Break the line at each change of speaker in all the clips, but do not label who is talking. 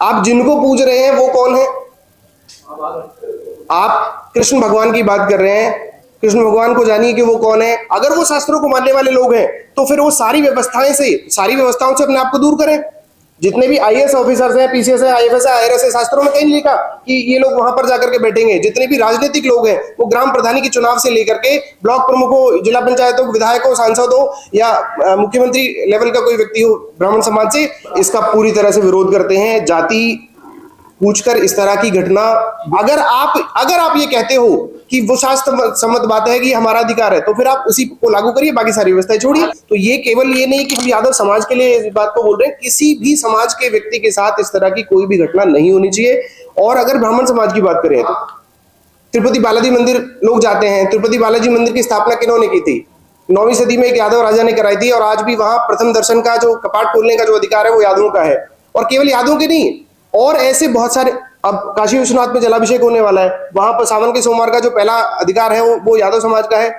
आप जिनको पूज रहे हैं वो कौन है? आप कृष्ण भगवान की बात कर रहे हैं, कृष्ण भगवान को जानिए कि वो कौन है। अगर वो शास्त्रों को मानने वाले लोग हैं तो फिर वो सारी व्यवस्थाओं से अपने आप को दूर करें। जितने भी आईएएस ऑफिसर्स हैं, पीसीएस है, आईएफएस है, आईआरएस है, शास्त्रों में कहीं नहीं लिखा कि ये लोग वहां पर जाकर के बैठेंगे। जितने भी राजनीतिक लोग हैं वो ग्राम प्रधानी के चुनाव से लेकर के ब्लॉक प्रमुखों, जिला पंचायतों, विधायकों, सांसदों या मुख्यमंत्री लेवल का कोई व्यक्ति हो ब्राह्मण समाज से, इसका पूरी तरह से विरोध करते हैं। जाति पूछकर इस तरह की घटना, अगर आप ये कहते हो कि वो शास्त्र सम्मत बात है कि हमारा अधिकार है, तो फिर आप उसी को लागू करिए, बाकी सारी व्यवस्थाएं छोड़िए। तो ये केवल ये नहीं कि हम यादव समाज के लिए इस बात को बोल रहे हैं, किसी भी समाज के व्यक्ति के साथ इस तरह की कोई भी घटना नहीं होनी चाहिए। और अगर ब्राह्मण समाज की बात करें तो तिरुपति बालाजी मंदिर लोग जाते हैं। तिरुपति बालाजी मंदिर की स्थापना किन्होंने की थी? 9वीं सदी में एक यादव राजा ने कराई थी, और आज भी वहां प्रथम दर्शन का जो कपाट खोलने का जो अधिकार है वो यादवों का है। और केवल यादवों के नहीं, और ऐसे बहुत सारे, अब काशी विश्वनाथ में जलाभिषेक होने वाला है, वहां पर सावन के सोमवार का जो पहला अधिकार है वो यादव समाज का है।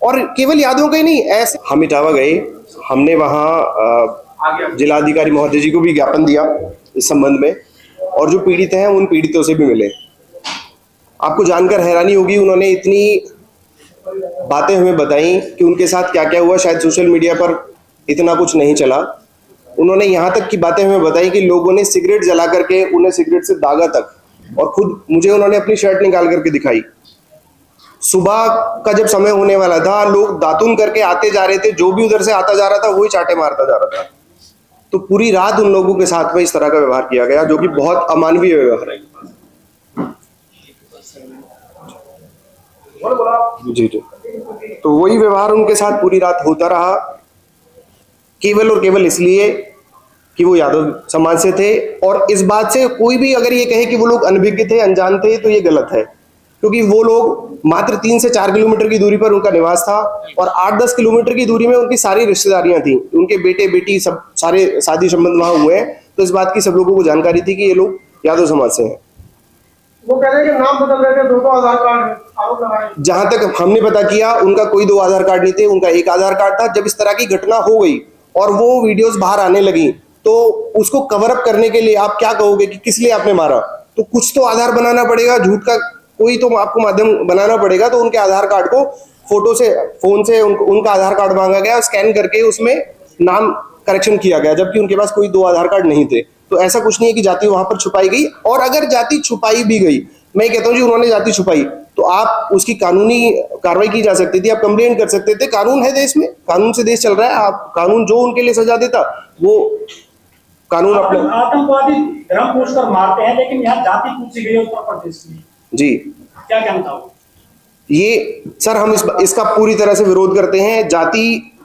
और केवल यादवों का ही नहीं, ऐसे हम इटावा गए, हमने वहां जिलाधिकारी महोदय जी को भी ज्ञापन दिया इस संबंध में, और जो पीड़ित हैं उन पीड़ितों से भी मिले। आपको जानकर हैरानी होगी, उन्होंने इतनी बातें हमें बताई कि उनके साथ क्या क्या हुआ। शायद सोशल मीडिया पर इतना कुछ नहीं चला। उन्होंने यहाँ तक की बातें हमें बताई कि लोगों ने सिगरेट जला करके उन्हें सिगरेट से दागा तक, और खुद मुझे उन्होंने अपनी शर्ट निकाल करके दिखाई। सुबह का जब समय होने वाला था, लोग दातुन करके आते जा रहे थे, जो भी उधर से आता जा रहा था वही चाटे मारता जा रहा था। तो पूरी रात उन लोगों के साथ में इस तरह का व्यवहार किया गया, जो कि बहुत अमानवीय व्यवहार है। जी जी, तो वही व्यवहार उनके साथ पूरी रात होता रहा, केवल और केवल इसलिए कि वो यादव समाज से थे। और इस बात से कोई भी अगर ये कहे कि वो लोग अनभिज्ञ थे, अनजान थे, तो ये गलत है। क्योंकि वो लोग मात्र 3 से 4 किलोमीटर की दूरी पर उनका निवास था, और 8-10 किलोमीटर की दूरी में उनकी सारी रिश्तेदारियां थी। उनके बेटे बेटी सब सारे शादी संबंध वहां हुए हैं। तो इस बात की सब लोगों को जानकारी थी कि ये लोग यादव समाज से हैं।
वो कह रहे हैं कि नाम बदल रहे थे, 2 आधार कार्ड आरोप लगाए।
जहां तक हमने पता किया, उनका कोई 2 आधार कार्ड नहीं थे, उनका एक आधार कार्ड था। जब इस तरह की घटना हो गई और वो वीडियोस बाहर आने लगी, तो उसको कवर अप करने के लिए आप क्या कहोगे कि किस लिए आपने मारा? तो कुछ तो आधार बनाना पड़ेगा, झूठ का कोई तो आपको माध्यम बनाना पड़ेगा। तो उनके आधार कार्ड को फोटो से, फोन से उनका आधार कार्ड मांगा गया, स्कैन करके उसमें नाम करेक्शन किया गया, जबकि उनके पास कोई 2 आधार कार्ड नहीं थे। तो ऐसा कुछ नहीं है कि जाति वहां पर छुपाई गई। और अगर जाति छुपाई भी गई, मैं कहता हूं जी उन्होंने जाति छुपाई, तो आप उसकी कानूनी कार्रवाई की जा सकती थी, आप कंप्लेंट कर सकते थे। कानून है देश में, कानून से देश चल रहा है। आप कानून जो उनके लिए सजा देता वो कानून अपना।
आतंकवादी धर्म पूछकर मारते हैं, लेकिन यहाँ जाति पूछी गई उत्तर प्रदेश में,
जी
क्या कहना हो?
ये सर, हम इसका पूरी तरह से विरोध करते हैं। जाति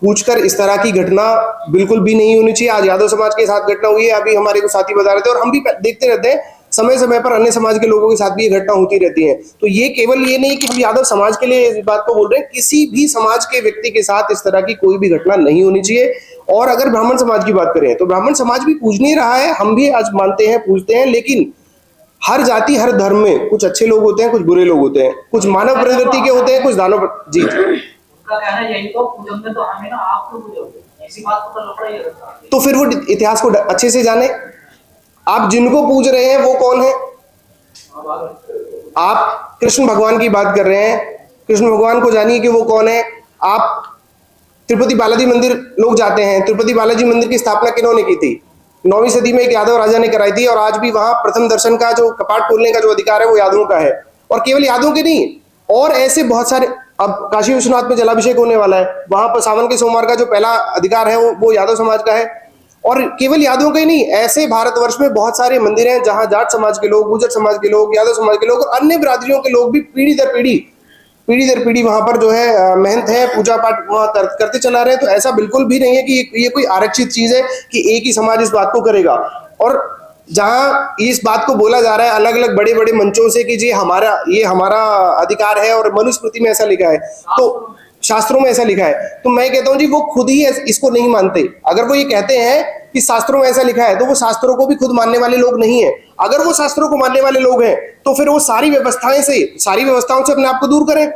पूछकर इस तरह की घटना बिल्कुल भी नहीं होनी चाहिए। आज यादव समाज के साथ घटना हुई है, अभी हमारे को साथी बता रहे थे, और हम भी देखते रहते हैं समय समय पर अन्य समाज के लोगों के साथ भी ये घटना होती रहती है। तो ये केवल ये नहीं कि हम यादव समाज के लिए इस बात को बोल रहे हैं, किसी भी समाज के व्यक्ति के साथ इस तरह की कोई भी घटना नहीं होनी चाहिए। और अगर ब्राह्मण समाज की बात करें तो ब्राह्मण समाज भी पूज नहीं रहा है, हम भी आज मानते हैं, पूजते हैं, लेकिन हर जाति हर धर्म में कुछ अच्छे लोग होते हैं, कुछ बुरे लोग होते हैं, कुछ मानव प्रवृत्ति के होते हैं, कुछ दानव। जी तो फिर वो इतिहास को अच्छे से जाने। आप जिनको पूज रहे हैं वो कौन है? आप कृष्ण भगवान की बात कर रहे हैं, कृष्ण भगवान को जानिए कि वो कौन है। आप तिरुपति बालाजी मंदिर लोग जाते हैं। तिरुपति बालाजी मंदिर की स्थापना किन्होंने की थी? 9वीं सदी में एक यादव राजा ने कराई थी, और आज भी वहां प्रथम दर्शन का जो कपाट खोलने का जो अधिकार है वो यादवों का है। और केवल यादवों के नहीं, और ऐसे बहुत सारे, अब काशी विश्वनाथ में जलाभिषेक होने वाला है, वहां पर सावन के सोमवार का जो पहला अधिकार है वो यादव समाज का है। और केवल यादवों का ही नहीं, ऐसे भारतवर्ष में बहुत सारे मंदिर हैं जहां जाट समाज के लोग, गुर्जर समाज के लोग, यादव समाज के लोग और अन्य बिरादरियों के लोग भी पीढ़ी दर पीढ़ी वहां पर जो है मेहनत है, पूजा पाठ वहां करते चला रहे हैं। तो ऐसा बिल्कुल भी नहीं है कि ये कोई आरक्षित चीज है कि एक ही समाज इस बात को करेगा। और जहां इस बात को बोला जा रहा है अलग अलग बड़े बड़े मंचों से कि जी ये हमारा अधिकार है, और मनुस्मृति में ऐसा लिखा है, तो शास्त्रों में ऐसा लिखा है, तो मैं कहता हूं जी वो खुद ही इसको नहीं मानते। अगर वो ये कहते हैं कि शास्त्रों में ऐसा लिखा है, तो वो शास्त्रों को भी खुद मानने वाले लोग नहीं है। अगर वो शास्त्रों को मानने वाले लोग हैं तो फिर वो सारी व्यवस्थाओं से अपने आप को दूर करें।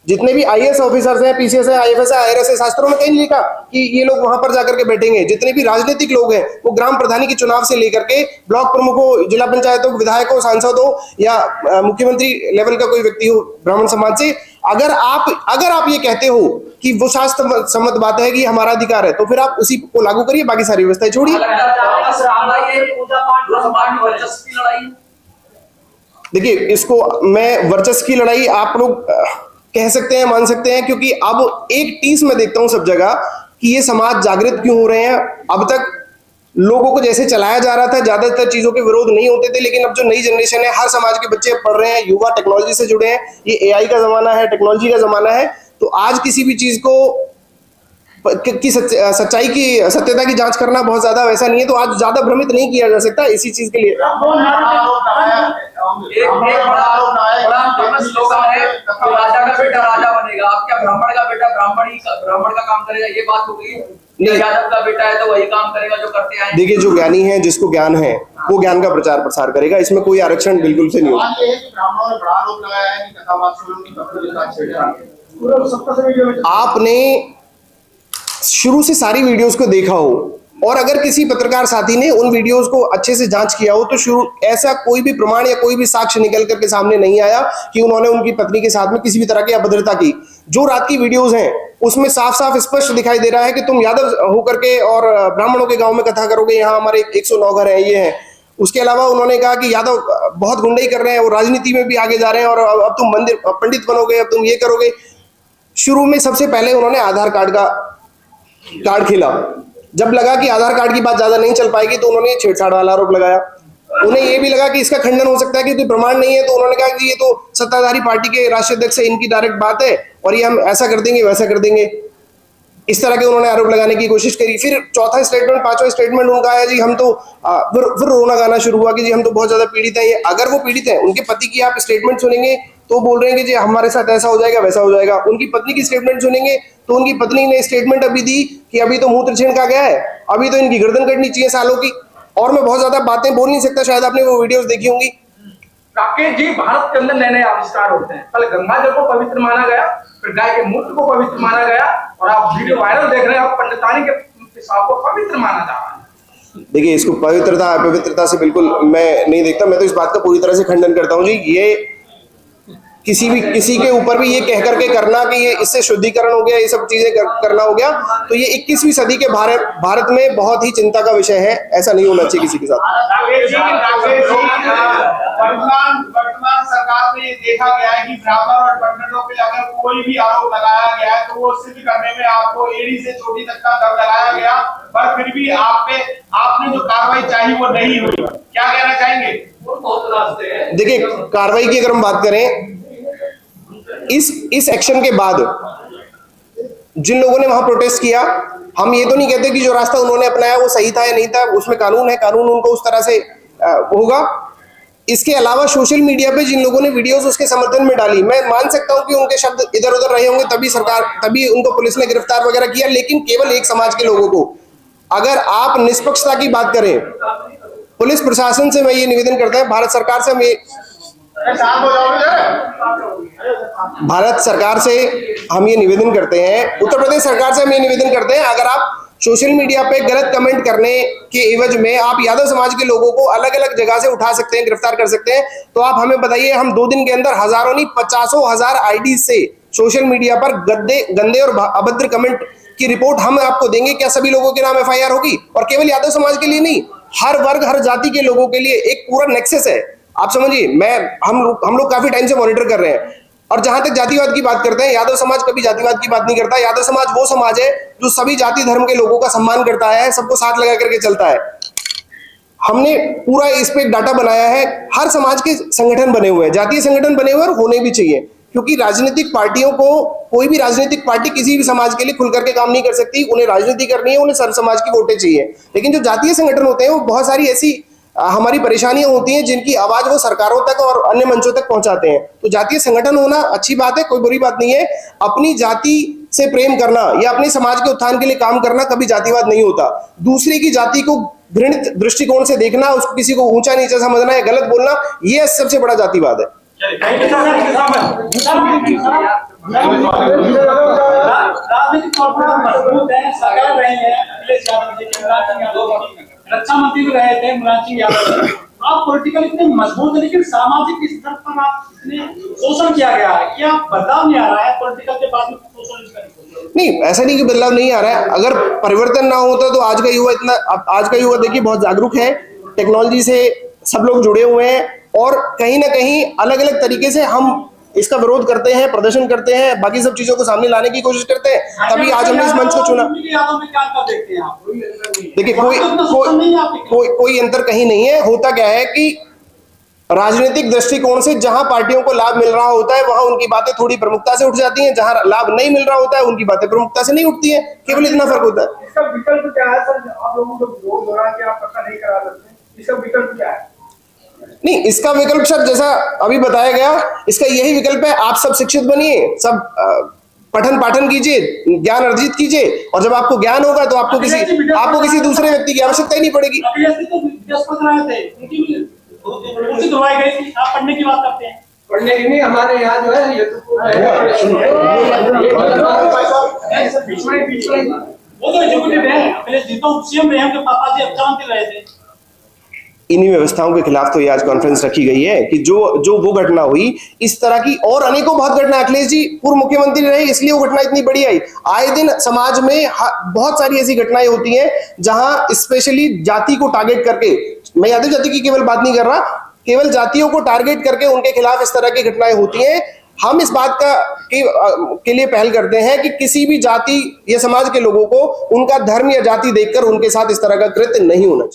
जितने भी आईएएस ऑफिसर्स हैं, पीसीएस है, आईएफएस है, आईआरएस है, शास्त्रों में कहीं नहीं लिखा कि ये लोग वहां पर जाकर के बैठेंगे। जितने भी राजनीतिक लोग हैं वो ग्राम प्रधानी के चुनाव से लेकर के ब्लॉक प्रमुखों, जिला पंचायतों, विधायकों, सांसदों या मुख्यमंत्री लेवल का कोई व्यक्ति हो ब्राह्मण समाज से, अगर आप ये कहते हो कि वो शास्त्र सम्मत बात है कि हमारा अधिकार है, तो फिर आप उसी को लागू करिए, बाकी सारी व्यवस्थाएं छोड़िए। देखिए, इसको मैं वर्चस्व की लड़ाई आप लोग कह सकते हैं, मान सकते हैं, क्योंकि अब एक टीस में देखता हूं सब जगह कि ये समाज जागृत क्यों हो रहे हैं। अब तक लोगों को जैसे चलाया जा रहा था, ज्यादातर चीजों के विरोध नहीं होते थे, लेकिन अब जो नई जनरेशन है, हर समाज के बच्चे पढ़ रहे हैं, युवा टेक्नोलॉजी से जुड़े हैं, ये एआई का जमाना है, टेक्नोलॉजी का जमाना है, तो आज किसी भी चीज को की सच्चाई की, सत्यता की जांच करना बहुत ज्यादा वैसा नहीं है, तो आज ज्यादा भ्रमित नहीं किया जा सकता इसी चीज के लिए।
एक बड़ा फेमस स्लोगन है कि राजा का बेटा राजा बनेगा। आप क्या ब्राह्मण का बेटा ब्राह्मण का काम करेगा, ये बात हो गई? यादव का बेटा है तो वही काम करेगा जो करते आए।
देखिए, जो ज्ञानी है, जिसको ज्ञान है, वो ज्ञान का प्रचार प्रसार करेगा, इसमें कोई आरक्षण बिल्कुल से नहीं होगा। आपने शुरू से सारी वीडियोस को देखा हो, और अगर किसी पत्रकार साथी ने उन वीडियोस को अच्छे से जांच किया हो, तो शुरू ऐसा कोई भी प्रमाण या कोई भी साक्ष्य निकल करके सामने नहीं आया कि उन्होंने उनकी पत्नी के साथ में किसी भी तरह की अभद्रता की। जो रात की वीडियोस हैं उसमें साफ साफ स्पष्ट दिखाई दे रहा है कि तुम यादव होकर के और ब्राह्मणों के गांव में कथा करोगे, यहाँ हमारे 109 घर हैं, ये हैं। उसके अलावा उन्होंने कहा कि यादव बहुत गुंडाई कर रहे हैं और राजनीति में भी आगे जा रहे हैं, और अब तुम मंदिर पंडित बनोगे, अब तुम ये करोगे। शुरू में सबसे पहले उन्होंने आधार कार्ड का कार्ड खेला। जब लगा कि आधार कार्ड की बात ज्यादा नहीं चल पाएगी, तो उन्होंने छेड़छाड़ वाला आरोप लगाया। उन्हें यह भी लगा कि इसका खंडन हो सकता है कि कोई प्रमाण नहीं है, तो उन्होंने कहा कि ये तो सत्ताधारी पार्टी के राष्ट्रीय अध्यक्ष से इनकी डायरेक्ट बात है और ये हम ऐसा कर देंगे, वैसा कर देंगे। इस तरह के उन्होंने आरोप लगाने की कोशिश करी। फिर चौथा स्टेटमेंट, पांचवा स्टेटमेंट उनका है जी हम तो फिर रोना गाना शुरू हुआ कि जी हम तो बहुत ज्यादा पीड़ित हैं। अगर वो पीड़ित हैं, उनके पति की आप स्टेटमेंट सुनेंगे तो बोल रहे हैं कि जी हमारे साथ ऐसा हो जाएगा, वैसा हो जाएगा। उनकी पत्नी की स्टेटमेंट सुनेंगे तो उनकी पत्नी ने स्टेटमेंट अभी दी कि अभी तो मूत्र छीणका गया है, अभी तो इनकी गर्दन कटनी चाहिए सालों की। और मैं बहुत ज्यादा बातें बोल नहीं सकता, शायद आपने वो वीडियोस देखी होंगी।
राकेश जी, भारत के अंदर नए नए आविष्कार होते हैं। कल गंगा जल को पवित्र माना गया, फिर गाय के मूत्र को पवित्र माना गया, और आप वीडियो वायरल देख रहे हैं, आप पंडितानी के पेशाब को पवित्र माना जा रहा है।
देखिए, इसको पवित्रता अपवित्रता से बिल्कुल मैं नहीं देखता। मैं तो इस बात का पूरी तरह से खंडन करता हूँ जी। ये किसी के ऊपर भी ये कह करके करना कि ये इससे शुद्धिकरण हो गया, ये सब चीजें करना हो गया, तो ये 21वीं सदी के भारत में बहुत ही चिंता का विषय है। ऐसा नहीं होना चाहिए किसी के साथ।
वर्तमान सरकार में ये देखा गया है कि ब्राह्मण और पंडितों पे अगर कोई भी आरोप लगाया गया है तो वो सिद्ध करने में आपको एड़ी से चोटी तक का दर लगाया गया, पर फिर भी आपने जो कार्रवाई चाहिए वो नहीं हुई। क्या कहना चाहेंगे?
देखिए, कार्रवाई की अगर हम बात करें, इस एक्शन के बाद जिन लोगों ने वहां प्रोटेस्ट किया, हम ये तो नहीं कहते कि जो रास्ता उन्होंने अपनाया वो सही था या नहीं था, उसमें कानून है, कानून उनको उस तरह से होगा। इसके अलावा सोशल मीडिया पे जिन लोगों ने वीडियोस उसके समर्थन में डाली, मैं मान सकता हूं कि उनके शब्द इधर उधर रहे होंगे, तभी उनको पुलिस ने गिरफ्तार वगैरह किया, लेकिन केवल एक समाज के लोगों को। अगर आप निष्पक्षता की बात करें, पुलिस प्रशासन से मैं ये निवेदन करता हूं, भारत सरकार से हम ये निवेदन करते हैं, उत्तर प्रदेश सरकार से हम ये निवेदन करते हैं, अगर आप सोशल मीडिया पे गलत कमेंट करने के एवज में आप यादव समाज के लोगों को अलग अलग जगह से उठा सकते हैं, गिरफ्तार कर सकते हैं, तो आप हमें बताइए। हम 2 दिन के अंदर हजारों नहीं 50,000 आईडी से सोशल मीडिया पर गंदे और अभद्र कमेंट की रिपोर्ट हम आपको देंगे। क्या सभी लोगों के नाम एफआईआर होगी? और केवल यादव समाज के लिए नहीं, हर वर्ग हर जाति के लोगों के लिए एक पूरा नेक्सस है। आप समझिए, हम लोग काफी टाइम से मॉनिटर कर रहे हैं। और जहां तक जातिवाद की बात करते हैं, यादव समाज कभी जातिवाद की बात नहीं करता। यादव समाज वो समाज है जो सभी जाति धर्म के लोगों का सम्मान करता है, सबको साथ लगा करके चलता है। हमने पूरा इस पे डाटा बनाया है। हर समाज के संगठन बने हुए हैं, जातीय संगठन बने हुए हैं, और होने भी चाहिए, क्योंकि राजनीतिक पार्टियों को, कोई भी राजनीतिक पार्टी किसी भी समाज के लिए खुल करके काम नहीं कर सकती। उन्हें राजनीति करनी है, उन्हें सर्व समाज की वोटें चाहिए। लेकिन जो जातीय संगठन होते हैं, वो बहुत सारी ऐसी हमारी परेशानियां होती हैं जिनकी आवाज वो सरकारों तक और अन्य मंचों तक पहुंचाते हैं। तो जातीय संगठन होना अच्छी बात है, कोई बुरी बात नहीं है। अपनी जाति से प्रेम करना या अपने समाज के उत्थान के लिए काम करना कभी जातिवाद नहीं होता। दूसरे की जाति को घृणित दृष्टिकोण से देखना, उसको किसी को ऊंचा नीचा समझना या गलत बोलना, यह सबसे बड़ा जातिवाद है।
राजनीतिक तौर पर आप मजबूत हैं, सरकार रहे हैं अखिलेश यादव जी के, मुलायम सिंह यादव जी, रक्षा मंत्री भी रहे थे मुलायम सिंह यादव जी। आप पॉलिटिकल इतने मजबूत हैं, लेकिन सामाजिक स्तर पर आप इतने शोषण किया गया है, क्या बदलाव नहीं आ रहा है पॉलिटिकल के बाद में शोषण इसका?
नहीं, ऐसा नहीं कि बदलाव नहीं आ रहा है। अगर परिवर्तन ना होता तो आज का युवा देखिए बहुत जागरूक है, टेक्नोलॉजी से सब लोग जुड़े हुए हैं और कहीं ना कहीं अलग अलग तरीके से हम इसका विरोध करते हैं, प्रदर्शन करते हैं, बाकी सब चीजों को सामने लाने की कोशिश करते हैं, तभी आज हमने इस मंच को चुना। देखिए कोई अंतर कहीं नहीं है। होता क्या है कि राजनीतिक दृष्टिकोण से जहां पार्टियों को लाभ मिल रहा होता है वहां उनकी बातें थोड़ी प्रमुखता से उठ जाती हैं, जहां लाभ नहीं मिल रहा होता है उनकी बातें प्रमुखता से नहीं उठती हैं, केवल इतना फर्क होता है।
इसका विकल्प क्या है सर? आप लोगों को वोट दौरान के आप पता नहीं करा सकते, इसका विकल्प क्या है?
नहीं, इसका विकल्प सर जैसा अभी बताया गया, इसका यही विकल्प है, आप सब शिक्षित बनिए, सब पठन पाठन कीजिए, ज्ञान अर्जित कीजिए, और जब आपको ज्ञान होगा तो आपको किसी दूसरे व्यक्ति की आवश्यकता ही नहीं पड़ेगी।
आप पढ़ने की बात करते हैं,
पढ़ने की नहीं, हमारे यहाँ जो है ये तो
वो तो एजुकेटेड है। अखिलेश जी तो सीएम रहे, उनके पापा जी रक्षा मंत्री रहे थे।
इन्हीं व्यवस्थाओं के खिलाफ तो ये आज कॉन्फ्रेंस रखी गई है कि जो वो घटना हुई, इस तरह की और अनेकों बहुत घटना, अखिलेश जी पूर्व मुख्यमंत्री रहे इसलिए वो घटना इतनी बड़ी आई। आए दिन समाज में बहुत सारी ऐसी घटनाएं होती हैं जहां स्पेशली जाति को टारगेट करके, मैं यादव जाति की केवल बात नहीं कर रहा, केवल जातियों को टारगेट करके उनके खिलाफ इस तरह की घटनाएं होती हैं। हम इस बात के लिए पहल करते हैं कि किसी भी जाति या समाज के लोगों को उनका धर्म या जाति देखकर उनके साथ इस तरह का कृत्य नहीं होना चाहिए।